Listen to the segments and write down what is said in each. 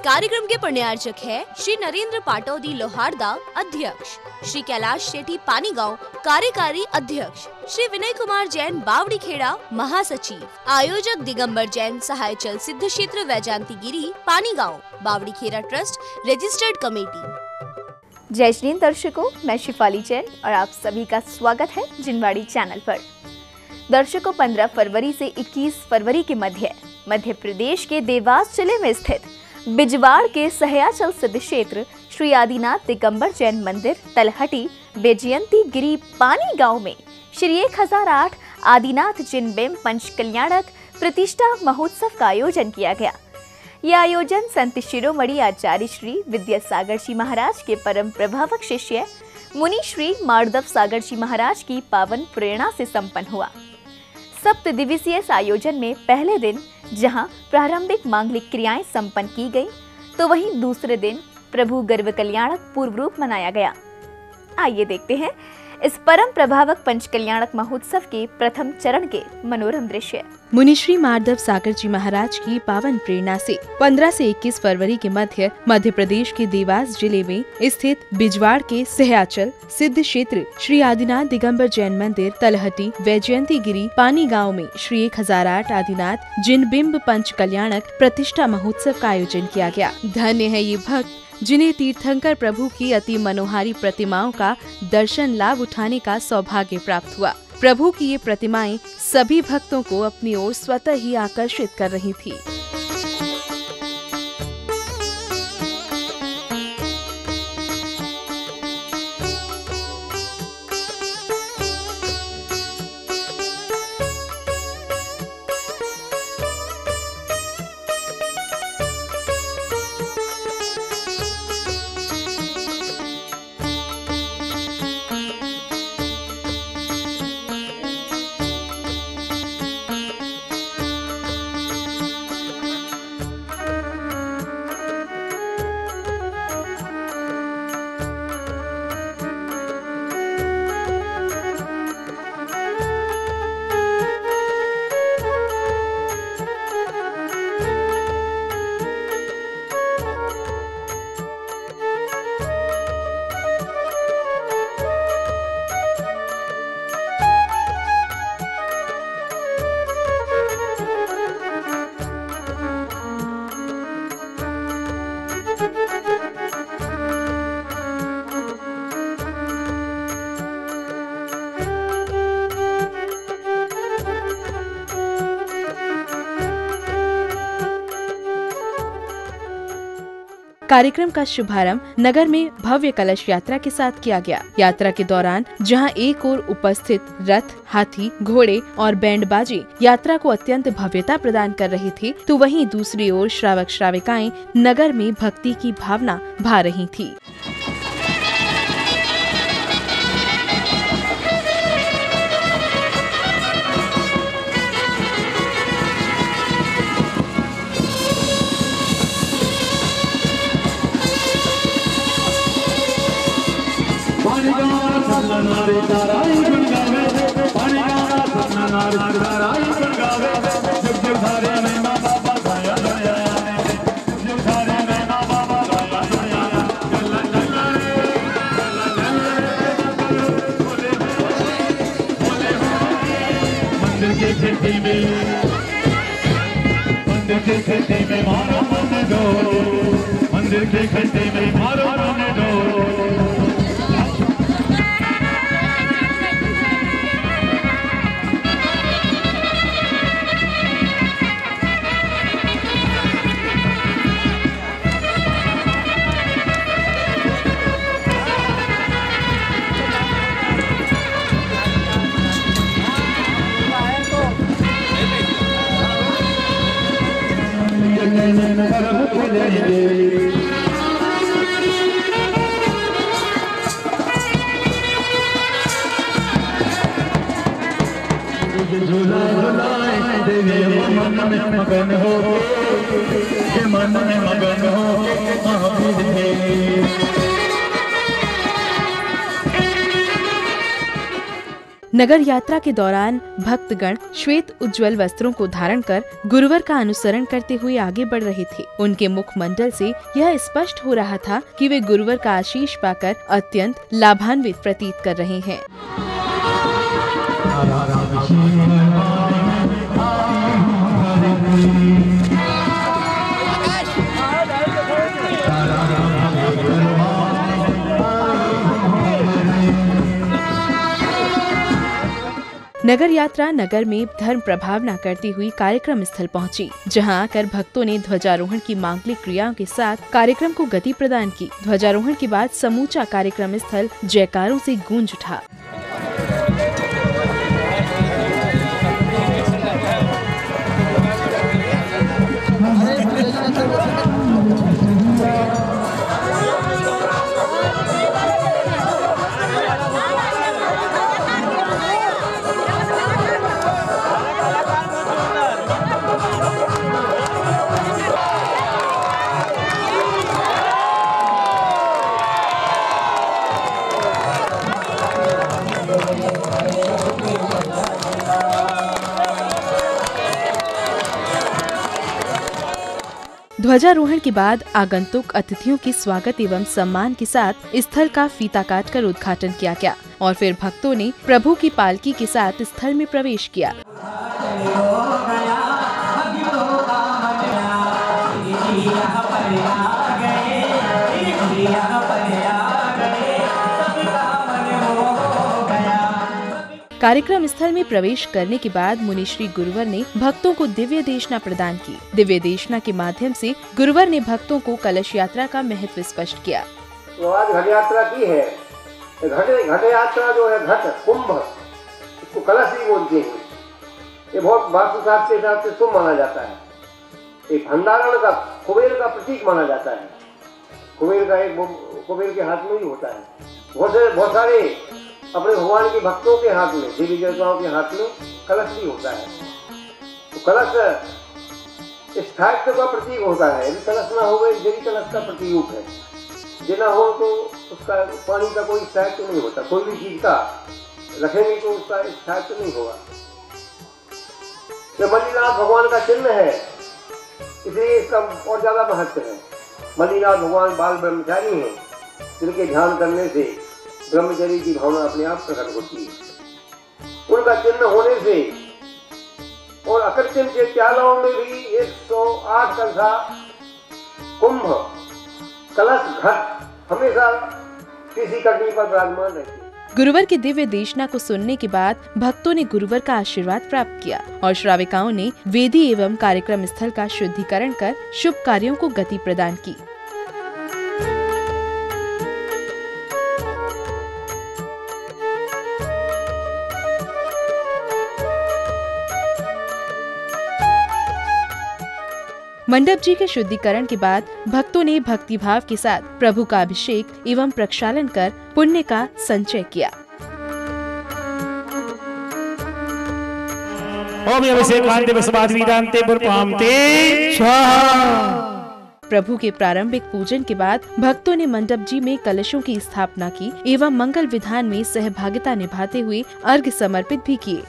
कार्यक्रम के पुण्यार्चक है श्री नरेंद्र पाटौदी लोहारदा अध्यक्ष, श्री कैलाश शेट्टी पानीगांव कार्यकारी अध्यक्ष, श्री विनय कुमार जैन बावड़ी खेड़ा महासचिव, आयोजक दिगंबर जैन सहायचल सिद्ध क्षेत्र वैजयंती गिरी पानीगांव बावड़ी खेड़ा ट्रस्ट रजिस्टर्ड कमेटी। जय श्री दर्शकों, मैं शिफाली जैन और आप सभी का स्वागत है जिनवाड़ी चैनल पर। दर्शकों, 15 फरवरी से 21 फरवरी के मध्य प्रदेश के देवास जिले में स्थित बिजवाड़ के सहयाचल सिद्ध क्षेत्र श्री आदिनाथ दिगंबर जैन मंदिर तलहटी वैजयंती गिरी पानी गांव में श्री 1008 आदिनाथ जिनबिंब पंच कल्याणक प्रतिष्ठा महोत्सव का आयोजन किया गया। यह आयोजन संत शिरोमणि आचार्य श्री विद्यासागर जी महाराज के परम प्रभावक शिष्य मुनि श्री मार्दव सागर जी महाराज की पावन प्रेरणा से संपन्न हुआ। 7 दिवसीय इस आयोजन में पहले दिन जहां प्रारंभिक मांगलिक क्रियाएं संपन्न की गई, तो वहीं दूसरे दिन प्रभु गर्भ कल्याणक पूर्व रूप मनाया गया। आइए देखते हैं इस परम प्रभावक पंच कल्याणक महोत्सव के प्रथम चरण के मनोरम दृश्य। मुनि श्री मार्दव सागर जी महाराज की पावन प्रेरणा से 15 से 21 फरवरी के मध्य प्रदेश के देवास जिले में स्थित बिजवाड़ के सहयाचल सिद्ध क्षेत्र श्री आदिनाथ दिगंबर जैन मंदिर तलहटी वैजयंती गिरी पानी गांव में श्री 1008 आदिनाथ जिनबिंब पंच कल्याणक प्रतिष्ठा महोत्सव का आयोजन किया गया। धन्य है ये भक्त जिन्हें तीर्थंकर प्रभु की अति मनोहारी प्रतिमाओं का दर्शन लाभ उठाने का सौभाग्य प्राप्त हुआ। प्रभु की ये प्रतिमाएं सभी भक्तों को अपनी ओर स्वतः ही आकर्षित कर रही थी। कार्यक्रम का शुभारंभ नगर में भव्य कलश यात्रा के साथ किया गया। यात्रा के दौरान जहां एक ओर उपस्थित रथ, हाथी, घोड़े और बैंड बाजे यात्रा को अत्यंत भव्यता प्रदान कर रही थी, तो वहीं दूसरी ओर श्रावक श्राविकाएं नगर में भक्ति की भावना भा रही थी। मंदिर के घंटे में मारो मन डोल। झूला झूलाए देवे मन में मगन हो, के मन में मगन हो महावीर है। नगर यात्रा के दौरान भक्तगण श्वेत उज्ज्वल वस्त्रों को धारण कर गुरुवर का अनुसरण करते हुए आगे बढ़ रहे थे। उनके मुखमंडल से यह स्पष्ट हो रहा था कि वे गुरुवर का आशीष पाकर अत्यंत लाभान्वित प्रतीत कर रहे हैं। नगर यात्रा नगर में धर्म प्रभावना करती हुई कार्यक्रम स्थल पहुंची, जहां आकर भक्तों ने ध्वजारोहण की मांगलिक क्रियाओं के साथ कार्यक्रम को गति प्रदान की। ध्वजारोहण के बाद समूचा कार्यक्रम स्थल जयकारों से गूंज उठा। ध्वजारोहण के बाद आगंतुक अतिथियों के स्वागत एवं सम्मान के साथ स्थल का फीता काटकर उद्घाटन किया गया और फिर भक्तों ने प्रभु की पालकी के साथ स्थल में प्रवेश किया। कार्यक्रम स्थल में प्रवेश करने के बाद मुनि श्री गुरुवर ने भक्तों को दिव्य देशना प्रदान की। दिव्य देशना के माध्यम से गुरुवर ने भक्तों को कलश यात्रा का महत्व स्पष्ट किया। तो आज घट यात्रा की है। घट यात्रा जो है, घट कुंभ, इसको कलश भी बोलते हैं। ये बहुत वास्तुशास्त्र के हिसाब से शुभ माना जाता है। एक भंडारण का, कुबेर का प्रतीक माना जाता है। कुबेर के हाथ में ही होता है। बहुत सारे अपने भगवान के भक्तों के हाथ में, देवी देवताओं के हाथ में कलश भी होता है। तो कलश स्थायित्व का प्रतीक होता है। यदि कलश ना हो, यदि कलश का प्रतिरूप है, जिना हो तो उसका पानी का कोई स्थायित्व नहीं होता। कोई भी चीज का रखेंगे तो उसका स्थायित्व नहीं होगा। ये मल्लीनाथ भगवान का चिन्ह है, इसलिए इसका और ज्यादा महत्व है। मल्लीनाथ भगवान बाल ब्रह्मचारी हैं, जिनके ध्यान करने से ब्रह्मचर्य की भावना अपने आप प्रकट होती है। उनका चिन्ह होने से और अकृत्रिम चैत्यालयों में भी 108 कलशा, कुंभ, कलश, घट हमेशा किसी कटनी पर विराजमान रहते हैं। गुरुवर के दिव्य देशना को सुनने के बाद भक्तों ने गुरुवर का आशीर्वाद प्राप्त किया और श्राविकाओं ने वेदी एवं कार्यक्रम स्थल का शुद्धिकरण कर शुभ कार्यों को गति प्रदान की। मंडप जी के शुद्धिकरण के बाद भक्तों ने भक्तिभाव के साथ प्रभु का अभिषेक एवं प्रक्षालन कर पुण्य का संचय किया। प्रभु के प्रारंभिक पूजन के बाद भक्तों ने मंडप जी में कलशों की स्थापना की एवं मंगल विधान में सहभागिता निभाते हुए अर्घ्य समर्पित भी किए।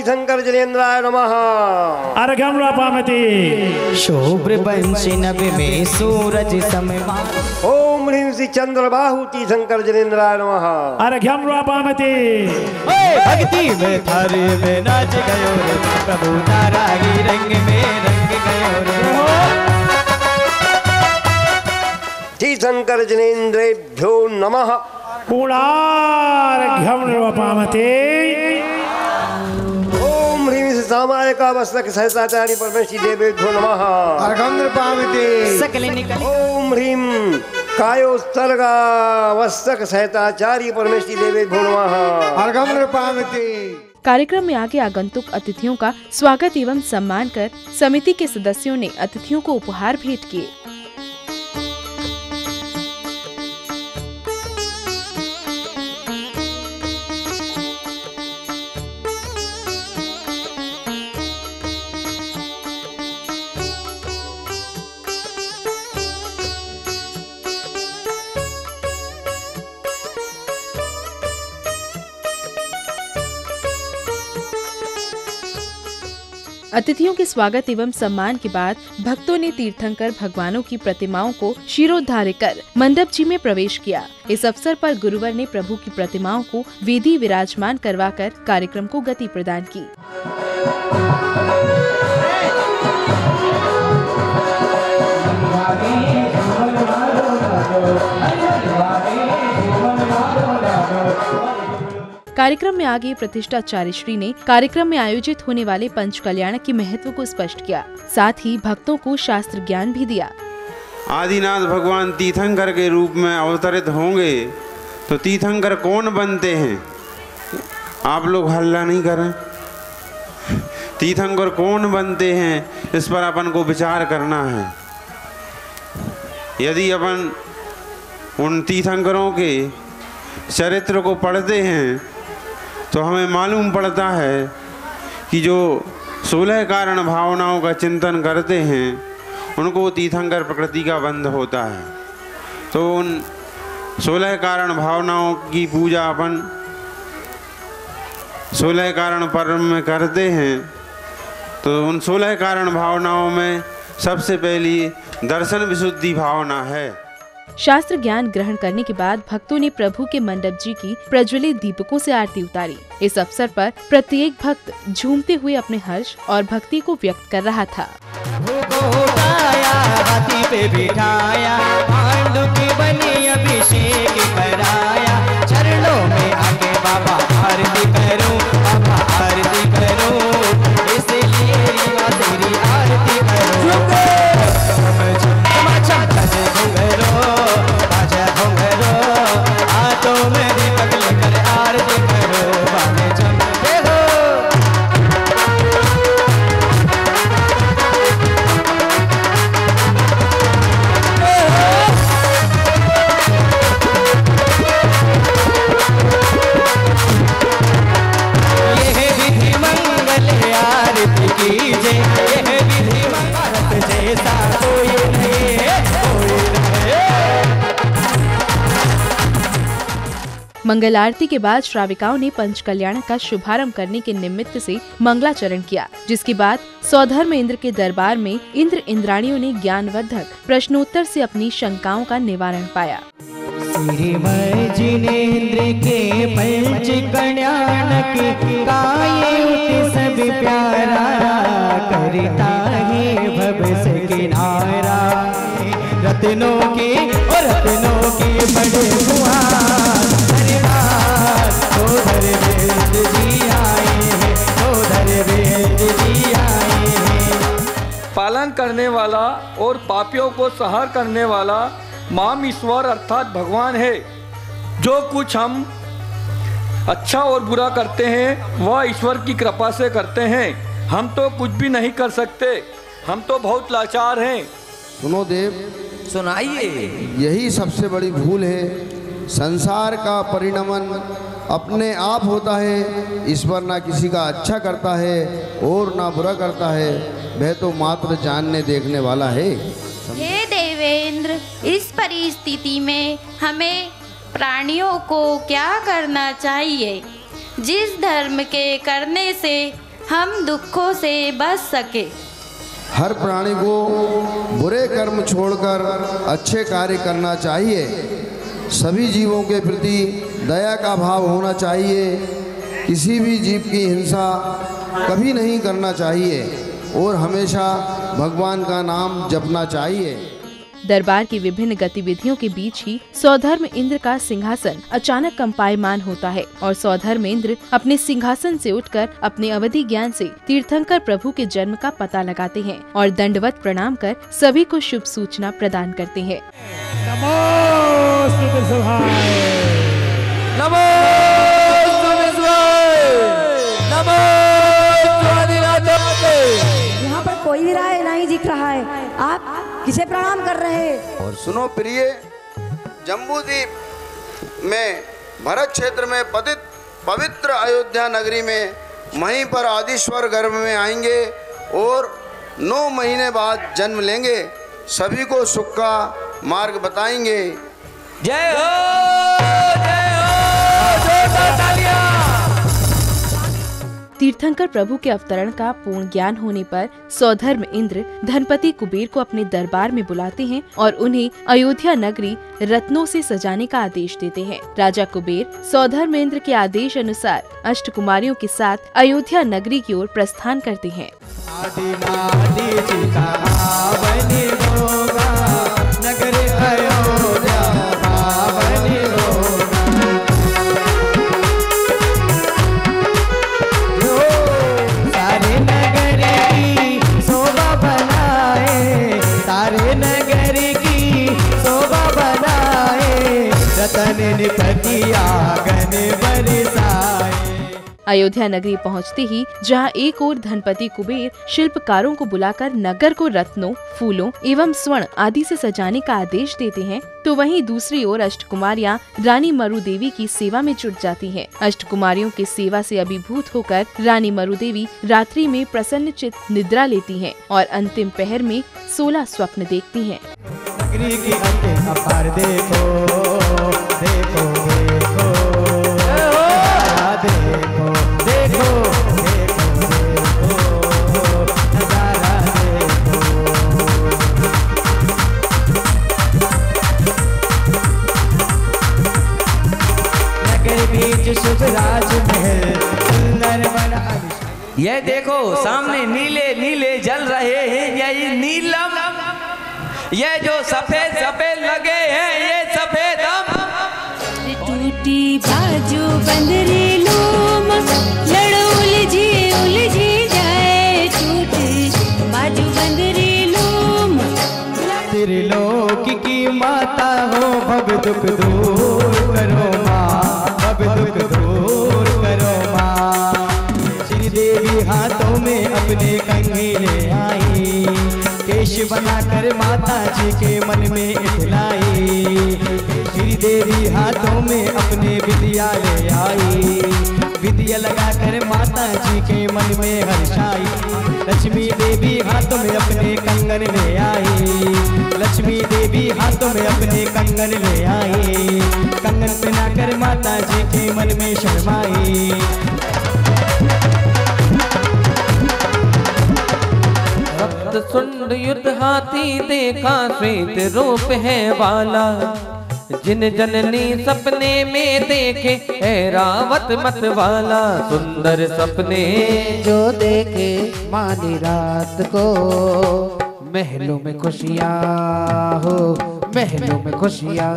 शंकर जलेन्द्राय नमः। अर्घ्यं रापामति शोभ्रवंशी नभि में सूरज सममान। ओम ह्रीं श्री चंद्रबाहु शंकर जलेन्द्राय नमः। अर्घ्यं रापामति भक्ति में थारे में नाच गयो रे, प्रभु तारा ही रंग में रंग गयो रे। तीर्थंकर जनेन्द्रेभ्यो नमः। पूर्णार्घ्यं निर्वपामते। ओम ह्रीं सामायिका वस्तक सहस्राचार्य परमेश्वरी देवेभ्यो नमः। अर्घं निर्वपामते। सकल निकल। ओम ह्रीं कायोत्सर्गा वस्तक सहस्राचार्य परमेश्वरी देवेभ्यो नमः। अर्घं निर्वपामते। कार्यक्रम में आगे आगंतुक अतिथियों का स्वागत एवं सम्मान कर समिति के सदस्यों ने अतिथियों को उपहार भेंट किए। अतिथियों के स्वागत एवं सम्मान के बाद भक्तों ने तीर्थंकर भगवानों की प्रतिमाओं को शिरोधार्य कर मंडप जी में प्रवेश किया। इस अवसर पर गुरुवर ने प्रभु की प्रतिमाओं को वेदी विराजमान करवाकर कार्यक्रम को गति प्रदान की। कार्यक्रम में आगे प्रतिष्ठाचार्य श्री ने कार्यक्रम में आयोजित होने वाले पंच कल्याण के महत्व को स्पष्ट किया, साथ ही भक्तों को शास्त्र ज्ञान भी दिया। आदिनाथ भगवान तीर्थंकर के रूप में अवतरित होंगे तो तीर्थंकर कौन बनते हैं? आप लोग हल्ला नहीं करें। तीर्थंकर कौन बनते हैं इस पर अपन को विचार करना है। यदि अपन उन तीर्थंकरों के चरित्र को पढ़ते हैं तो हमें मालूम पड़ता है कि जो 16 कारण भावनाओं का चिंतन करते हैं उनको तीर्थंकर प्रकृति का बंध होता है। तो उन 16 कारण भावनाओं की पूजा अपन 16 कारण पर्व में करते हैं। तो उन 16 कारण भावनाओं में सबसे पहली दर्शन विशुद्धि भावना है। शास्त्र ज्ञान ग्रहण करने के बाद भक्तों ने प्रभु के मंडप जी की प्रज्वलित दीपकों से आरती उतारी। इस अवसर पर प्रत्येक भक्त झूमते हुए अपने हर्ष और भक्ति को व्यक्त कर रहा था। हाथी पे बिठाया, पांडु की बनी अभिषेक कराया, चरणों में आके बाबा आरती करो, बाबा आरती करो, इसलिए तेरी आरती करो। मंगल आरती के बाद श्राविकाओं ने पंच कल्याण का शुभारंभ करने के निमित्त से मंगलाचरण किया, जिसके बाद सौधर्म इंद्र के दरबार में इंद्र इंद्राणियों ने ज्ञानवर्धक प्रश्नोत्तर से अपनी शंकाओं का निवारण पाया। जिनेन्द्र के पंच कल्याण के काये सब प्यारा, करता है भव से किनारा, रत्नों के और रत्नों के बड़े कुआं पालन करने वाला और पापियों को संहार करने वाला माम ईश्वर अर्थात भगवान है। जो कुछ हम अच्छा और बुरा करते हैं वह ईश्वर की कृपा से करते हैं। हम तो कुछ भी नहीं कर सकते, हम तो बहुत लाचार हैं। सुनो देव, सुनाइए। यही सबसे बड़ी भूल है। संसार का परिणमन अपने आप होता है। ईश्वर ना किसी का अच्छा करता है और ना बुरा करता है, वह तो मात्र जानने देखने वाला है। हे देवेंद्र, इस परिस्थिति में हमें प्राणियों को क्या करना चाहिए जिस धर्म के करने से हम दुखों से बच सके? हर प्राणी को बुरे कर्म छोड़कर अच्छे कार्य करना चाहिए। सभी जीवों के प्रति दया का भाव होना चाहिए। किसी भी जीव की हिंसा कभी नहीं करना चाहिए और हमेशा भगवान का नाम जपना चाहिए। दरबार की विभिन्न गतिविधियों के बीच ही सौधर्म इंद्र का सिंहासन अचानक कंपायमान होता है और सौधर्म इंद्र अपने सिंहासन से उठकर अपने अवधि ज्ञान से तीर्थंकर प्रभु के जन्म का पता लगाते हैं और दंडवत प्रणाम कर सभी को शुभ सूचना प्रदान करते हैं। यहाँ पर कोई भी राय नहीं दिख रहा है, आप किसे प्रणाम कर रहे हैं? और सुनो प्रिय, जम्बूद्वीप में भरत क्षेत्र में पवित्र अयोध्या नगरी में वहीं पर आदिश्वर गर्भ में आएंगे और 9 महीने बाद जन्म लेंगे। सभी को सुख का मार्ग बताएंगे। जय हो, जय हो, जोरदार तालियां। तीर्थंकर प्रभु के अवतरण का पूर्ण ज्ञान होने पर सौधर्म इंद्र धनपति कुबेर को अपने दरबार में बुलाते हैं और उन्हें अयोध्या नगरी रत्नों से सजाने का आदेश देते हैं। राजा कुबेर सौधर्म इंद्र के आदेश अनुसार अष्टकुमारियों के साथ अयोध्या नगरी की ओर प्रस्थान करते हैं। अयोध्या नगरी पहुंचते ही जहां एक ओर धनपति कुबेर शिल्पकारों को बुलाकर नगर को रत्नों, फूलों एवं स्वर्ण आदि से सजाने का आदेश देते हैं, तो वहीं दूसरी ओर अष्टकुमारियां रानी मरु देवी की सेवा में जुट जाती हैं। अष्टकुमारियों की सेवा से अभिभूत होकर रानी मरु देवी रात्रि में प्रसन्नचित्त निद्रा लेती हैं और अंतिम पहर में 16 स्वप्न देखती हैं। नगरी की अपार देखो, देखो, देखो, देखो, देखो, नजारा देखो। नगर बीच शुभ राजमहल सुंदर बड़ा। ये देखो सामने नीले नीले जल रहे हैं, यही नीलम, ये जो सफेद सफेद लगे हैं ये सफेदम। टूटी बाजू बंदरे लोम लड़ो उलझी जाए, टूटी बाजू बंदरे लोम। त्रिलोक की माता हो, भव दुख दूर करो माँ, भव दुख दूर करो माँ। श्री देवी हाथों में अपने कंघी ले आई, केश बनाकर माता जी के मन में इतलाई। श्री देवी हाथों में अपने विद्या ले आई, विद्या लगाकर माता जी के मन में हर्षाई। लक्ष्मी देवी हाथों में अपने कंगन ले आई, लक्ष्मी देवी हाथों में अपने कंगन ले आई। कंगन पहनाकर माता जी के मन में शर्माई। सुंड युद्ध हाथी देखा, श्वेत रूप है वाला, जिन जननी सपने में देखे ऐरावत मत वाला। सुंदर सपने जो देखे मानी रात को, महलों में खुशियाँ हो, महलों में खुशियाँ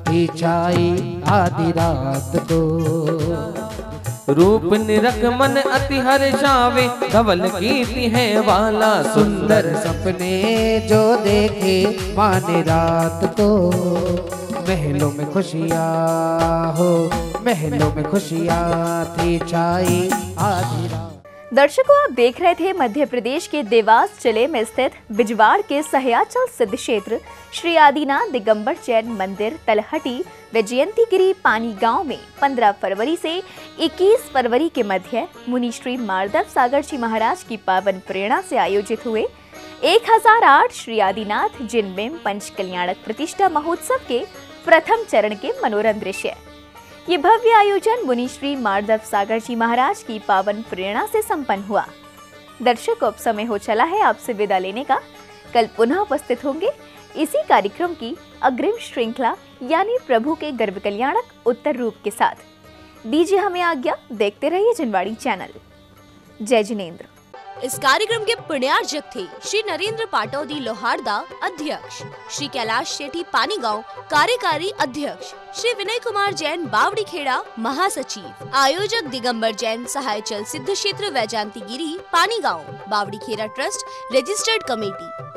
ही छाई आधी रात को। रूप निरख मन अति हर्षावे, धवल कीर्ति है वाला। सुंदर सपने जो देखे माने रात को, महलों में खुशियाँ हो, महलों में खुशियाँ थी छाई आधी रात। दर्शकों, आप देख रहे थे मध्य प्रदेश के देवास जिले में स्थित बिजवाड़ के सहयाचल सिद्ध क्षेत्र श्री आदिनाथ दिगंबर जैन मंदिर तलहटी व जयंतीगिरी पानी गांव में 15 फरवरी से 21 फरवरी के मध्य मुनि श्री मार्दव सागर जी महाराज की पावन प्रेरणा से आयोजित हुए 1008 श्री आदिनाथ जिनमें पंच कल्याणक प्रतिष्ठा महोत्सव के प्रथम चरण के मनोरम दृश्य। ये भव्य आयोजन मुनि श्री मार्दव सागर जी महाराज की पावन प्रेरणा से संपन्न हुआ। दर्शकों, अब समय हो चला है आपसे विदा लेने का। कल पुनः उपस्थित होंगे इसी कार्यक्रम की अग्रिम श्रृंखला यानी प्रभु के गर्भ कल्याणक उत्तर रूप के साथ। दीजिए हमें आज्ञा, देखते रहिए जिनवाड़ी चैनल। जय जिनेंद्र। इस कार्यक्रम के पुण्यार्जक थे श्री नरेंद्र पाटौदी लोहारदा अध्यक्ष, श्री कैलाश शेट्टी पानीगांव कार्यकारी अध्यक्ष, श्री विनय कुमार जैन बावड़ी खेड़ा महासचिव, आयोजक दिगंबर जैन सहायचल सिद्ध क्षेत्र वैजांती गिरी पानीगांव बावड़ी खेड़ा ट्रस्ट रजिस्टर्ड कमेटी।